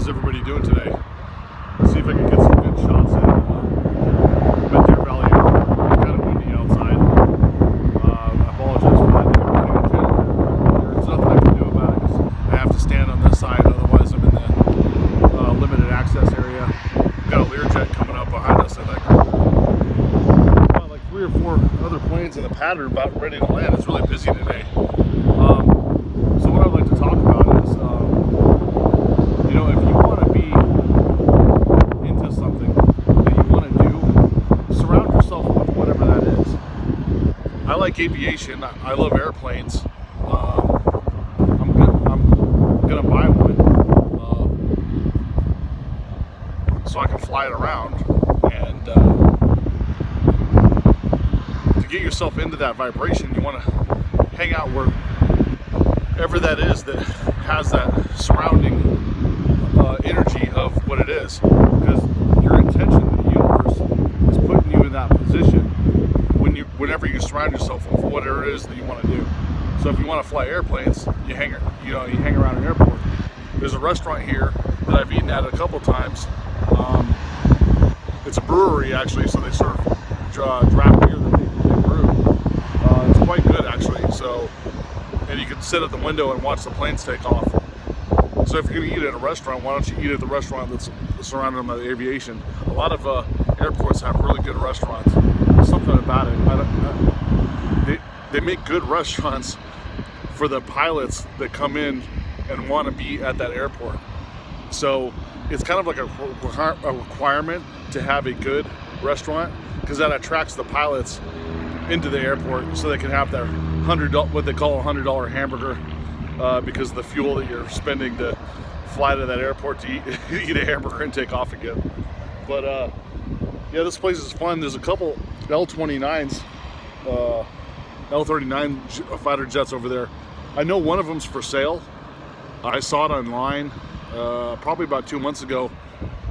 How's everybody doing today? Let's see if I can get some good shots in Medgar Valley. It's kind of windy outside. I apologize for that tangent. There's nothing I can do about it because I have to stand on this side, otherwise I'm in the limited access area. We've got a Learjet coming up behind us, I think. Got like 3 or 4 other planes in the pattern about ready to land. It's really busy today. So what I'd like to talk about is you know, if you want to be into something that you want to do, surround yourself with whatever that is. I like aviation. I love airplanes. I'm gonna buy one so I can fly it around. And to get yourself into that vibration, you want to hang out wherever that is that has that surrounding energy of what it is, because your intention in the universe is putting you in that position whenever you surround yourself with whatever it is that you want to do. So if you want to fly airplanes, you hang around an airport. There's a restaurant here that I've eaten at a couple times. It's a brewery actually, so they serve draft beer that they brew. It's quite good actually. So, and you can sit at the window and watch the planes take off. So if you're going to eat at a restaurant, why don't you eat at the restaurant that's surrounded by the aviation? A lot of airports have really good restaurants. There's something about it. They make good restaurants for the pilots that come in and want to be at that airport. So it's kind of like a requirement to have a good restaurant, because that attracts the pilots into the airport so they can have their what they call $100 hamburger. Because of the fuel that you're spending to fly to that airport to eat a hamburger and take off again. But yeah, this place is fun. There's a couple L-29s, L-39 fighter jets over there. I know one of them's for sale. I saw it online probably about 2 months ago,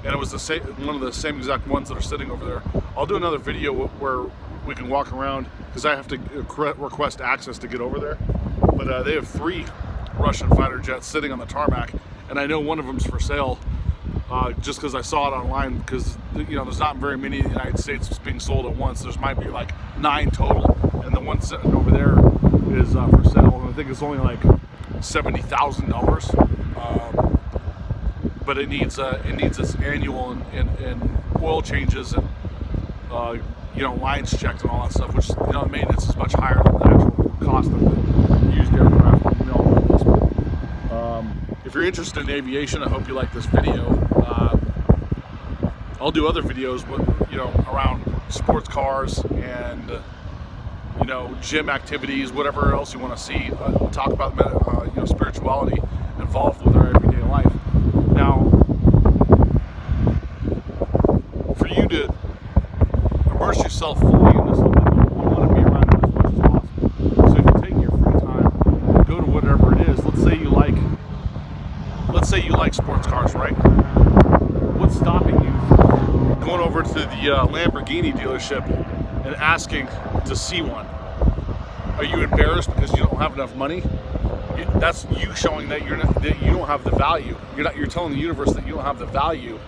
and it was one of the same exact ones that are sitting over there. I'll do another video where we can walk around, because I have to request access to get over there. But they have 3 Russian fighter jets sitting on the tarmac, and I know one of them's for sale just because I saw it online, because you know there's not very many in the United States being sold at once. There's might be like 9 total, and the one sitting over there is for sale, and I think it's only like $70,000. But it needs its annual and oil changes and you know, lines checked and all that stuff, which, you know, maintenance is much higher than the actual cost of the used aircraft. You know, if you're interested in aviation, I hope you like this video. I'll do other videos, you know, around sports cars and you know, gym activities, whatever else you want to see. Talk about you know, spirituality involved with our everyday life. Now, for you to immerse yourself fully into something, you want to be around it as much as possible. So if you take your free time, go to whatever it is. Let's say you like sports cars, right? What's stopping you from going over to the Lamborghini dealership and asking to see one? Are you embarrassed because you don't have enough money? That's you showing that you don't have the value. You're telling the universe that you don't have the value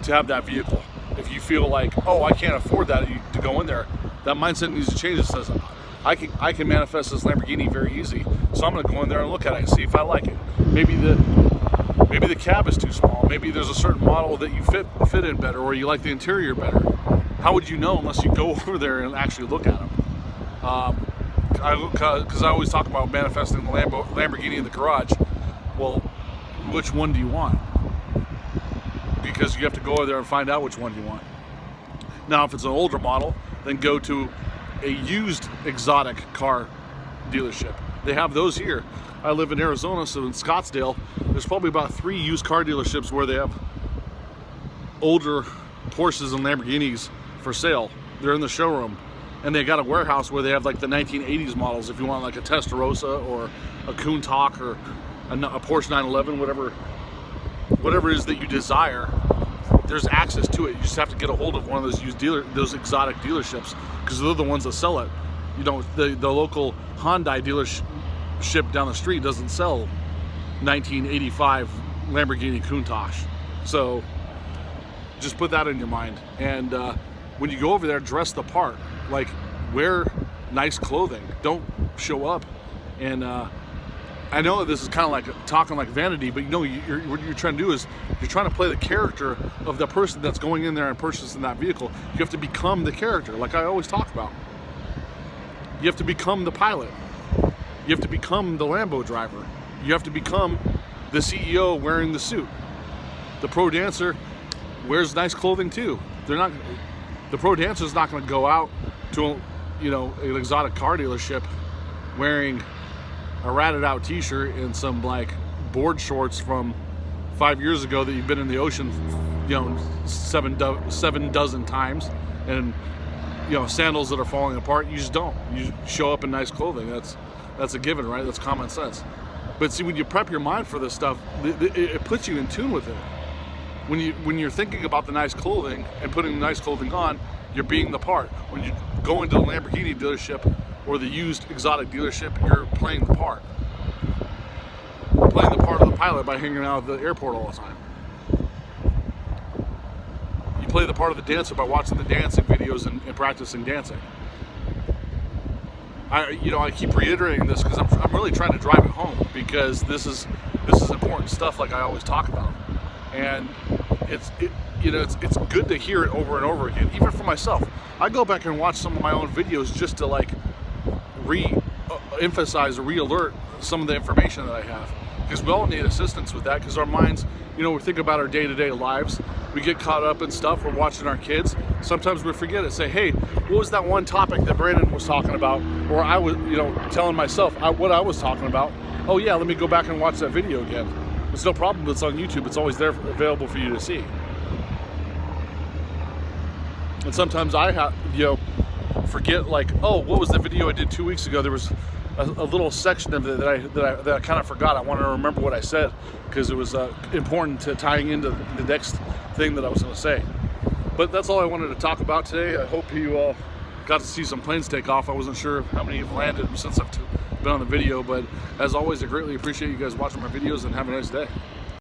to have that vehicle. If you feel like, oh, I can't afford that to go in there, that mindset needs to change. It says, I can manifest this Lamborghini very easy, so I'm going to go in there and look at it and see if I like it. Maybe the cab is too small. Maybe there's a certain model that you fit in better, or you like the interior better. How would you know unless you go over there and actually look at them? Because I always talk about manifesting the Lamborghini in the garage. Well, which one do you want? Because you have to go over there and find out which one you want. Now, if it's an older model, then go to a used exotic car dealership. They have those here. I live in Arizona, so in Scottsdale, there's probably about 3 used car dealerships where they have older Porsches and Lamborghinis for sale. They're in the showroom. And they got a warehouse where they have like the 1980s models. If you want like a Testarossa or a Countach or a Porsche 911, whatever it is that you desire, there's access to it. You just have to get a hold of one of those exotic dealerships, because they're the ones that sell it. You know, the local Hyundai dealership down the street doesn't sell 1985 Lamborghini Countach. So just put that in your mind. And when you go over there, dress the part. Like, wear nice clothing. Don't show up. And I know that this is kind of like talking like vanity, but you know, what you're trying to do is you're trying to play the character of the person that's going in there and purchasing that vehicle. You have to become the character, like I always talk about. You have to become the pilot. You have to become the Lambo driver. You have to become the CEO wearing the suit. The pro dancer wears nice clothing too. The pro dancer is not going to go out to, you know, an exotic car dealership wearing a ratted out t-shirt and some like board shorts from 5 years ago that you've been in the ocean, you know, seven dozen times, and you know, sandals that are falling apart. You just don't. You show up in nice clothing. That's a given, right? That's common sense. But see, when you prep your mind for this stuff, it puts you in tune with it. When you're thinking about the nice clothing and putting the nice clothing on, you're being the part. When you go into the Lamborghini dealership or the used exotic dealership, you're playing the part. You're playing the part of the pilot by hanging out at the airport all the time. You play the part of the dancer by watching the dancing videos and practicing dancing. I keep reiterating this because I'm really trying to drive it home, because this is important stuff, like I always talk about, and it's good to hear it over and over again, even for myself. I go back and watch some of my own videos just to like re-emphasize or re-alert some of the information that I have, because we all need assistance with that, because our minds, you know, we think about our day-to-day lives, we get caught up in stuff, we're watching our kids, sometimes we forget it, say, hey, what was that one topic that Brandon was talking about, or I was, you know, telling myself what I was talking about. Oh yeah, let me go back and watch that video again. It's no problem, it's on YouTube, it's always there available for you to see. And sometimes I have, you know, forget, like, oh, what was the video I did 2 weeks ago? There was a little section of it that I kind of forgot. I wanted to remember what I said, because it was important to tying into the next thing that I was going to say. But that's all I wanted to talk about today. I hope you got to see some planes take off. I wasn't sure how many have landed since I've been on the video, but as always, I greatly appreciate you guys watching my videos, and have a nice day.